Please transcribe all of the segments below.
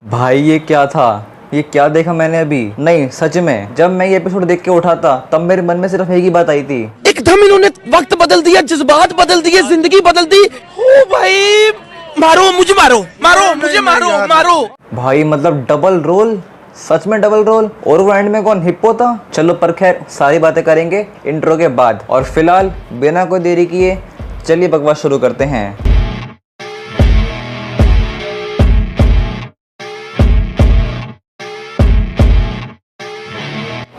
भाई ये क्या था? ये क्या देखा मैंने अभी? नहीं सच में, जब मैं ये एपिसोड देख के उठा था तब मेरे मन में सिर्फ एक ही बात आई थी। एकदम इन्होंने वक्त बदल दिया, जज्बात बदल दिए, जिंदगी बदल दी। ओ भाई, मारो मुझे, मारो मारो मुझे, मारो मारो। भाई मतलब डबल रोल, सच में डबल रोल। और वो एंड में कौन, हिप्पो था? चलो पर खैर सारी बातें करेंगे इंट्रो के बाद। और फिलहाल बिना कोई देरी किए चलिए बकवास शुरू करते हैं।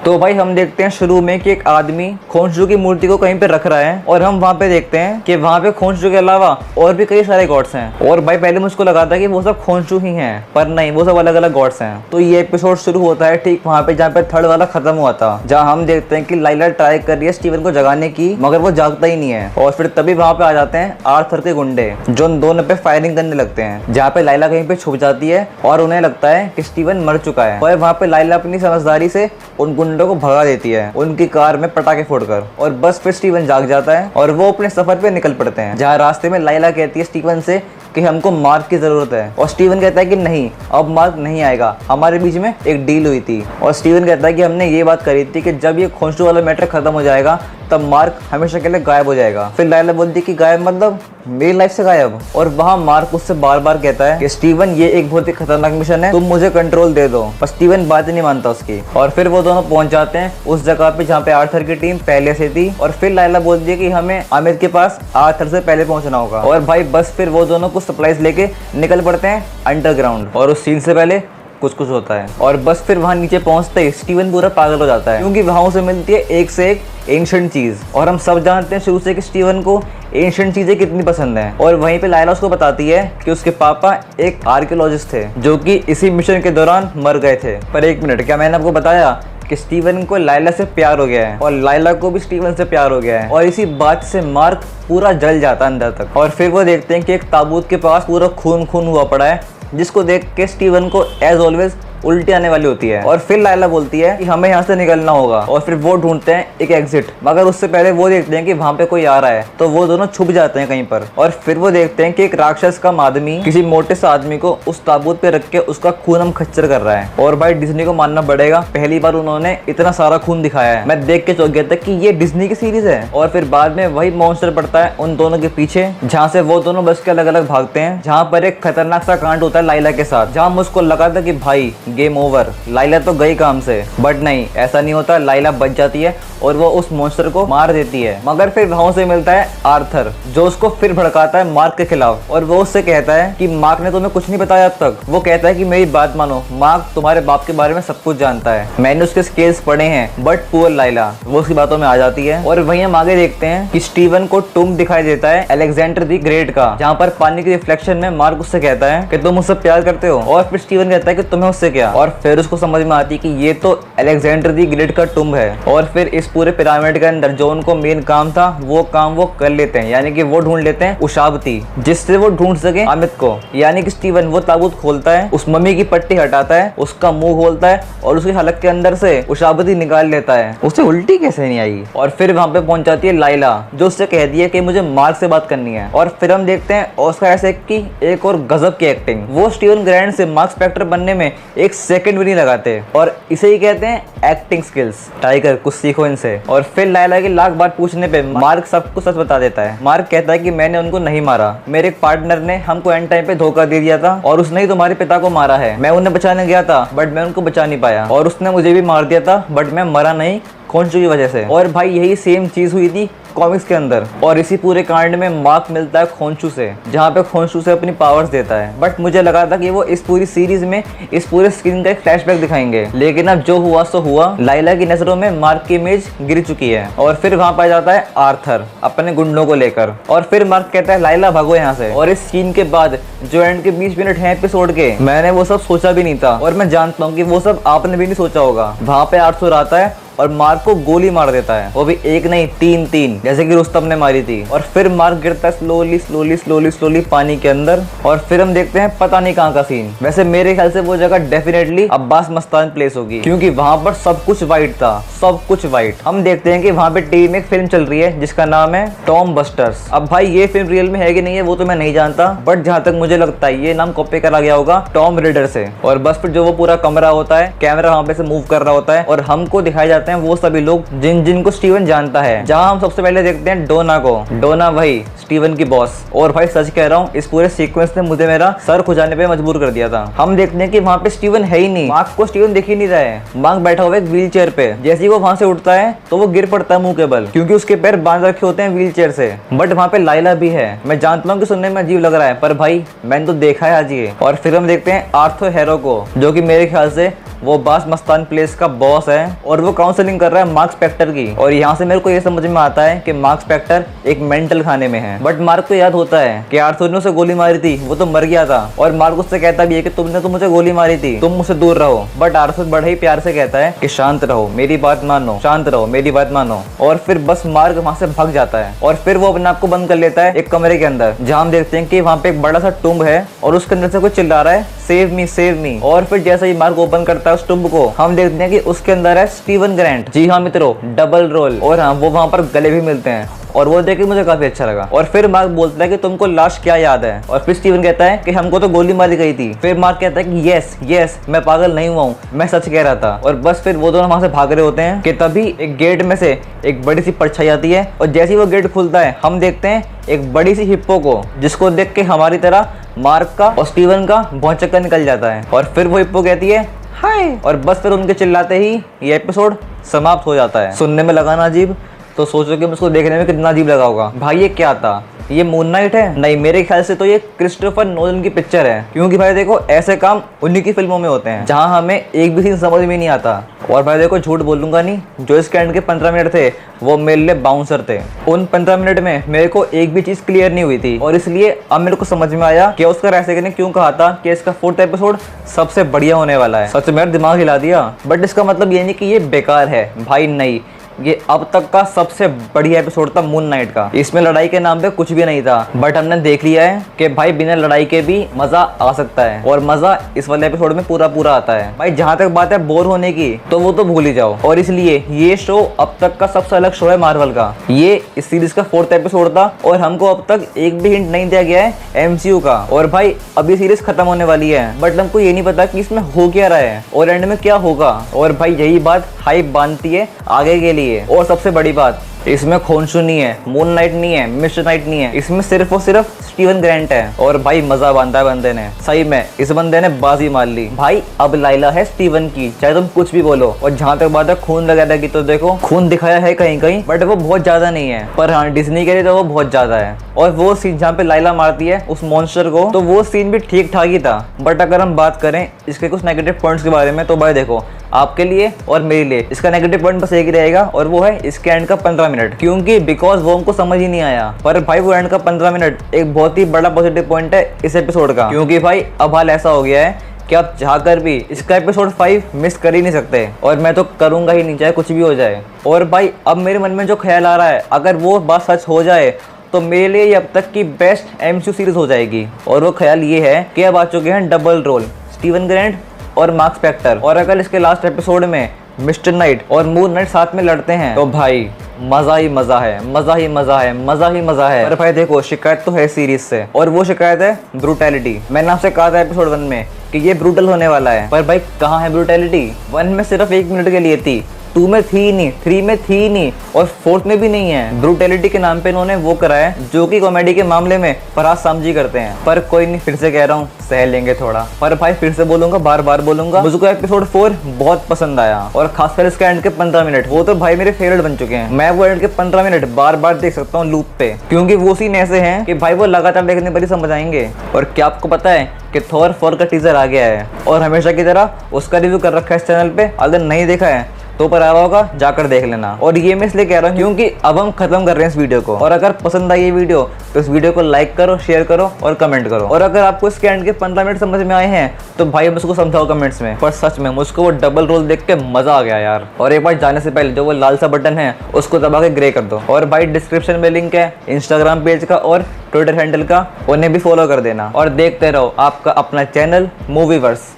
तो भाई हम देखते हैं शुरू में कि एक आदमी खोंशू की मूर्ति को कहीं पे रख रहा है और हम वहाँ पे देखते हैं कि वहाँ पे खोंशू के अलावा और भी कई सारे गॉड्स हैं। और भाई पहले मुझको लगा था कि वो सब खोंशू ही हैं, पर नहीं, वो सब अलग अलग गॉड्स हैं। तो ये एपिसोड शुरू होता है ठीक वहाँ पे जहाँ पे थर्ड वाला खत्म हुआ था, जहाँ हम देखते हैं कि लाइला ट्राई कर रही है स्टीवन को जगाने की, मगर वो जागता ही नहीं है। और फिर तभी वहाँ पे आ जाते हैं आर्थर के गुंडे, जो उन दोनों पे फायरिंग करने लगते हैं, जहाँ पे लाइला कहीं पे छुप जाती है और उन्हें लगता है कि स्टीवन मर चुका है। और वहाँ पे लाइला अपनी समझदारी से उन गुंडों को भगा देती है उनकी कार में पटाखे फोड़कर। और बस फिर स्टीवन जाग जाता है और वो अपने सफर पे निकल पड़ते हैं, जहाँ रास्ते में लाइला कहती है स्टीवन से कि हमको मार्क की जरूरत है। और स्टीवन कहता है कि नहीं, अब मार्क नहीं आएगा, हमारे बीच में एक डील हुई थी। और स्टीवन कहता है कि हमने ये बात करी थी कि जब ये खोंशू वाला मैटर खत्म हो जाएगा तब मार्क हमेशा के लिए गायब हो जाएगा। फिर लाइला बोलती है कि गायब मतलब मेरी लाइफ से गायब। और वहाँ मार्क उससे बार बार कहता है कि स्टीवन ये एक बहुत ही खतरनाक मिशन है, तुम मुझे कंट्रोल दे दो। पर स्टीवन बात ही नहीं मानता उसकी। और फिर वो दोनों पहुंच जाते हैं उस जगह पे जहाँ पे आर्थर की टीम पहले से थी। और फिर लाइला बोलती है कि हमें आमिर के पास आर्थर से पहले पहुंचना होगा। और भाई बस फिर वो दोनों कुछ सप्लाईज लेके निकल पड़ते हैं अंडरग्राउंड। और उस सीन से पहले कुछ कुछ होता है। और बस फिर वहाँ नीचे पहुँचते ही स्टीवन पूरा पागल हो जाता है, क्योंकि वहाँ उसे मिलती है एक से एक एंशिएंट चीज। और हम सब जानते हैं शुरू से कि स्टीवन को एंशिएंट चीजें कितनी पसंद हैं। और वहीं पे लाइला उसको बताती है कि उसके पापा एक आर्कियोलॉजिस्ट थे जो कि इसी मिशन के दौरान मर गए थे। पर एक मिनट, क्या मैंने आपको बताया कि स्टीवन को लाइला से प्यार हो गया है और लाइला को भी स्टीवन से प्यार हो गया है? और इसी बात से मार्क पूरा जल जाता है अंदर तक। और फिर वो देखते हैं कि एक ताबूत के पास पूरा खून खून हुआ पड़ा है, जिसको देख के स्टीवन को एज ऑलवेज उल्टी आने वाली होती है। और फिर लाइला बोलती है कि हमें यहाँ से निकलना होगा। और फिर वो ढूंढते हैं एक एग्जिट, मगर उससे पहले वो देखते हैं कि वहाँ पे कोई आ रहा है, तो वो दोनों छुप जाते हैं कहीं पर। और फिर वो देखते हैं कि एक राक्षस का आदमी किसी मोटे से आदमी को उस ताबूत पे रख के उसका खून हम खच्चर कर रहा है। और भाई डिज्नी को मानना पड़ेगा, पहली बार उन्होंने इतना सारा खून दिखाया है। मैं देख के चौंक गया था कि ये डिज्नी की सीरीज है। और फिर बाद में वही मॉन्स्टर पड़ता है उन दोनों के पीछे, जहाँ से वो दोनों बस के अलग अलग भागते हैं, जहाँ पर एक खतरनाक सा कांड होता है लाइला के साथ, जहाँ मुझको लगा था कि भाई गेम ओवर, लाइला तो गई काम से। बट नहीं, ऐसा नहीं होता। लाइला बच जाती है और वो उस मॉन्स्टर को मार देती है। मगर फिर वहां से मिलता है आर्थर, जो उसको फिर भड़काता है मार्क के खिलाफ। और वो उससे कहता है कि मार्क ने तुम्हें कुछ नहीं बताया अब तक। वो कहता है कि मेरी बात मानो, मार्क तुम्हारे बाप के बारे में सब कुछ जानता है, मैंने उसके स्केल्स पढ़े हैं। बट पुअर लाइला वो उसकी बातों में आ जाती है। और वहीं हम आगे देखते हैं कि स्टीवन को टूम दिखाई देता है अलेक्जेंडर द ग्रेट का, जहाँ पर पानी के रिफ्लेक्शन में मार्क उससे कहता है कि तुम मुझसे प्यार करते हो। और फिर स्टीवन कहता है कि तुम्हें उससे क्या। और फिर उसको समझ में आती है कि ये तो अलेक्जेंडर द ग्रेट का टुम्ब है। और फिर इस पूरे पिरामिड के अंदर जो उनको मेन काम था वो काम वो कर लेते हैं, यानी कि वो ढूंढ लेते हैं उशाबती, जिससे वो ढूंढ सके अमित को। यानी कि स्टीवन वो ताबूत खोलता है, उस मम्मी की पट्टी हटाता है, उसका मुंह खोलता है और उसके हलक के अंदर से उशाबती निकाल लेता है। उसे उल्टी कैसे नहीं आई? और फिर वहां पे पहुंच जाती है लाइला, जो उससे कह दी है कि मुझे मार्क से बात करनी है। और फिर हम देखते हैं ऑस्कर आइजैक की एक और गजब की एक्टिंग। वो स्टीवन ग्रैंड से मार्क स्पेक्टर बनने में एक सेकंड भी नहीं लगाते, और इसे ही कहते हैं एक्टिंग स्किल्स। टाइगर, कुछ सीखो इनसे। और फिर लाइला की लाख बार पूछने पे मार्क सब कुछ सच बता देता है। मार्क कहता है कि मैंने उनको नहीं मारा, मेरे एक पार्टनर ने हमको एंड टाइम पे धोखा दे दिया था और उसने ही तुम्हारे पिता को मारा है। मैं उन्हें बचाने गया था बट मैं उनको बचा नहीं पाया, और उसने मुझे भी मार दिया था बट मैं मरा नहीं खोंशू की वजह से। और भाई यही सेम चीज हुई थी कॉमिक्स के अंदर। और इसी पूरे कांड में मार्क मिलता है खोंशू से, जहाँ पे खोंशू से अपनी पावर्स देता है। बट मुझे लगा था कि वो इस पूरी सीरीज में इस पूरे सीन का एक फ्लैशबैक दिखाएंगे, लेकिन अब जो हुआ सो हुआ। लाइला की नजरों में मार्क की इमेज गिर चुकी है। और फिर वहां पर जाता है आर्थर अपने गुंडों को लेकर। और फिर मार्क कहता है लाइला भागो यहाँ से। और इस सीन के बाद जो एंड के 20 मिनट है एपिसोड के, मैंने वो सब सोचा भी नहीं था, और मैं जानता हूँ कि वो सब आपने भी नहीं सोचा होगा। वहां पे आर्थर आता है और मार्क को गोली मार देता है, वो भी एक नहीं तीन, जैसे कि रुस्तम ने मारी थी। और फिर मार्क गिरता है स्लोली पानी के अंदर। और फिर हम देखते हैं पता नहीं कहाँ का सीन। वैसे मेरे ख्याल से वो जगह डेफिनेटली अब्बास मस्तान प्लेस होगी, क्योंकि वहां पर सब कुछ व्हाइट था, सब कुछ व्हाइट। हम देखते हैं कि वहां पे टीवी में एक फिल्म चल रही है जिसका नाम है टॉम बस्टर्स। अब भाई ये फिल्म रियल में है कि नहीं है वो तो मैं नहीं जानता, बट जहां तक मुझे लगता है ये नाम कॉपी करा गया होगा टॉम रेडर से। और बस फिर जो वो पूरा कमरा होता है, कैमरा वहां पे से मूव कर रहा होता है और हमको दिखाए जाते हैं वो सभी लोग जिनको स्टीवन जानता है। जहां हम सबसे पहले देखते हैं डोना को। डोना भाई स्टीवन की बॉस। और भाई सच कह रहा हूँ, इस पूरे सीक्वेंस ने मुझे मेरा सर खुजाने पे मजबूर कर दिया था। हम देखते हैं कि वहाँ पे स्टीवन है ही नहीं, मार्क को स्टीवन दिख ही नहीं रहा है। मार्क बैठा हुआ है एक व्हील चेयर पे। जैसे ही वो वहां से उठता है तो वो गिर पड़ता है मुंह के बल, क्योंकि उसके पैर बांध रखे होते हैं व्हील चेयर से। बट वहाँ पे लाइला भी है। मैं जानता हूँ कि सुनने में अजीब लग रहा है, पर भाई मैंने तो देखा है आज ये। और फिर हम देखते हैं आर्थर हेरो को, जो कि मेरे ख्याल से वो बास मस्तान प्लेस का बॉस है और वो काउंसलिंग कर रहा है मार्क स्पेक्टर की। और यहाँ से मेरे को ये समझ में आता है कि मार्क स्पेक्टर एक मेंटल खाने में है। बट मार्क को याद होता है कि आर्थर ने उसे गोली मारी थी, वो तो मर गया था। और मार्क उससे कहता भी है कि तुमने तो मुझे गोली मारी थी, तुम मुझसे दूर रहो। बट आर्थर बड़े ही प्यार से कहता है कि शांत रहो, मेरी बात मानो, शांत रहो, मेरी बात मानो। और फिर बस मार्क वहां से भाग जाता है और फिर वो अपने आप को बंद कर लेता है एक कमरे के अंदर, जहाँ हम देखते हैं कि वहाँ पे एक बड़ा सा टुम्ब है और उसके अंदर से कोई चिल्ला रहा है सेव मी सेव मी। और फिर जैसे ही मार्क ओपन करता है उस टुम्ब को, हम देखते हैं कि उसके अंदर है स्टीवन ग्रांट। जी हाँ मित्रों, डबल रोल। और हाँ, वो वहां पर गले भी मिलते हैं और वो देख के मुझे काफी अच्छा लगा। और फिर मार्क बोलता है कि तुमको लाश क्या याद है? और फिर स्टीवन कहता है कि हमको तो गोली मारी गई थी। फिर मार्क कहता है कि यस मैं पागल नहीं हुआ हूँ, मैं सच कह रहा था। और बस फिर वो दोनों वहां से भाग रहे होते हैं कि तभी एक गेट में से एक बड़ी सी परछाई आती है और जैसे ही वो गेट खुलता है हम देखते हैं एक बड़ी सी हिप्पो को, जिसको देख के हमारी तरह मार्क का और स्टीवन का भौचक्का निकल जाता है। और फिर वो हिप्पो कहती है हाय, और बस फिर उनके चिल्लाते ही ये एपिसोड समाप्त हो जाता है। सुनने में लगा ना अजीब, तो सोचो कि उसको देखने में कितना अजीब लगा होगा। भाई ये क्या था? ये मून नाइट है? नहीं, मेरे ख्याल से तो ये क्रिस्टोफर नोलन की पिक्चर है, क्योंकि भाई देखो ऐसे काम उन्हीं की फिल्मों में होते हैं जहां हमें एक भी सीन समझ में नहीं आता। और भाई देखो झूठ बोलूंगा नहीं, जो इसके एंड के 15 मिनट थे वो मेरे लिए बाउंसर थे। उन 15 मिनट में मेरे को एक भी चीज क्लियर नहीं हुई थी और इसलिए अब मेरे को समझ में आया कि ऑस्कर आइजैक ने क्यों कहा था कि इसका 4th एपिसोड सबसे बढ़िया होने वाला है। सच में मेरा दिमाग हिला दिया। बट इसका मतलब ये नहीं कि ये बेकार है, भाई नहीं, ये अब तक का सबसे बढ़िया एपिसोड था मून नाइट का। इसमें लड़ाई के नाम पे कुछ भी नहीं था, बट हमने देख लिया है कि भाई बिना लड़ाई के भी मजा आ सकता है और मजा इस वाले एपिसोड में पूरा आता है। भाई जहां तक बात है बोर होने की, तो वो तो भूल ही जाओ। और इसलिए ये शो अब तक का सबसे अलग शो है मार्वल का। ये इस सीरीज का 4th एपिसोड था और हमको अब तक एक भी हिंट नहीं दिया गया है MCU का। और भाई अभी सीरीज खत्म होने वाली है, बट हमको ये नहीं पता कि इसमें हो क्या रहा है और एंड में क्या होगा। और भाई यही बात हाइप बांधती है आगे के लिए। और सबसे बड़ी बात, इसमें खोंशू नहीं है, मून नाइट नहीं है, मिस्टर नाइट नहीं है, इसमें सिर्फ और सिर्फ स्टीवन ग्रांट है। और भाई मजा बांधा है बंदे ने, सही में इस बंदे ने बाजी मार ली। भाई अब लाइला है स्टीवन की, चाहे तुम कुछ भी बोलो। और जहां तक बात है खून वगैरह की, तो देखो खून दिखाया है कहीं कहीं, बट वो बहुत ज्यादा नहीं है। पर हाँ, डिज्नी के लिए तो वो बहुत ज्यादा है। और वो सीन जहाँ पे लाइला मारती है उस मॉन्स्टर को, तो वो सीन भी ठीक ठाक ही था। बट अगर हम बात करें इसके कुछ नेगेटिव पॉइंट्स के बारे में, तो भाई देखो आपके लिए और मेरे लिए इसका नेगेटिव पॉइंट बस एक ही रहेगा, और वो है इसके एंड का 15 मिनट, क्योंकि बिकॉज वो हमको समझ ही नहीं आया। पर भाई वो एंड का 15 मिनट एक बहुत ही बड़ा पॉजिटिव पॉइंट है इस एपिसोड का, क्योंकि भाई अब हाल ऐसा हो गया है कि आप चाहकर भी इसका एपिसोड 5 मिस कर ही नहीं सकते। और मैं तो करूंगा ही नहीं, चाहे कुछ भी हो जाए। और भाई अब मेरे मन में जो ख्याल आ रहा है, अगर वो बात सच हो जाए तो मेरे लिए ये अब तक की बेस्ट MCU सीरीज हो जाएगी। और वो ख्याल ये है कि अब आ चुके हैं डबल रोल, स्टीवन ग्रांट और मार्क स्पेक्टर। और अगर इसके लास्ट एपिसोड में मिस्टर नाइट और मून नाइट साथ में लड़ते हैं, तो भाई मजा ही मजा है, मजा ही मजा है, मजा ही मजा है। अरे भाई देखो शिकायत तो है सीरीज से, और वो शिकायत है ब्रूटैलिटी। मैंने आपसे कहा था एपिसोड 1 में कि ये ब्रूटल होने वाला है, पर भाई कहाँ है ब्रूटैलिटी? 1 में सिर्फ 1 मिनट के लिए थी, 2 में थी नहीं, 3 में थी नहीं, और 4th में भी नहीं है। ब्रूटैलिटी के नाम पे इन्होंने वो करा है जो कि कॉमेडी के मामले में फराज सामजी करते हैं। पर कोई नहीं, फिर से कह रहा हूँ सह लेंगे थोड़ा। पर भाई फिर से बोलूंगा, बार बार बोलूंगा, मुझको एपिसोड 4 बहुत पसंद आया। और खासकर इसके एंड के 15 मिनट, वो तो भाई मेरे फेवरेट बन चुके हैं। मैं वो एंड के 15 मिनट बार बार देख सकता हूँ लूप पे, क्योंकि वो सीन ऐसे हैं कि भाई वो लगातार देखने पर ही समझ आएंगे। और क्या आपको पता है कि थॉर 4 का टीजर आ गया है, और हमेशा की तरह उसका रिव्यू कर रखा है इस चैनल पे। अगर नहीं देखा है तो ऊपर आया होगा, जाकर देख लेना। और ये मैं इसलिए कह रहा हूँ क्योंकि अब हम खत्म कर रहे हैं इस वीडियो को, और अगर पसंद आई ये वीडियो तो इस वीडियो को लाइक करो, शेयर करो और कमेंट करो। और अगर आपको इसके एंड के 15 मिनट समझ में आए हैं तो भाई मुझको समझाओ कमेंट्स में। पर सच में मुझको वो डबल रोल देख के मजा आ गया यार। और एक बार जाने से पहले जो वो लाल सा बटन है उसको दबा के ग्रे कर दो। और भाई डिस्क्रिप्शन में लिंक है इंस्टाग्राम पेज का और ट्विटर हैंडल का, उन्हें भी फॉलो कर देना। और देखते रहो आपका अपना चैनल मूवीवर्स।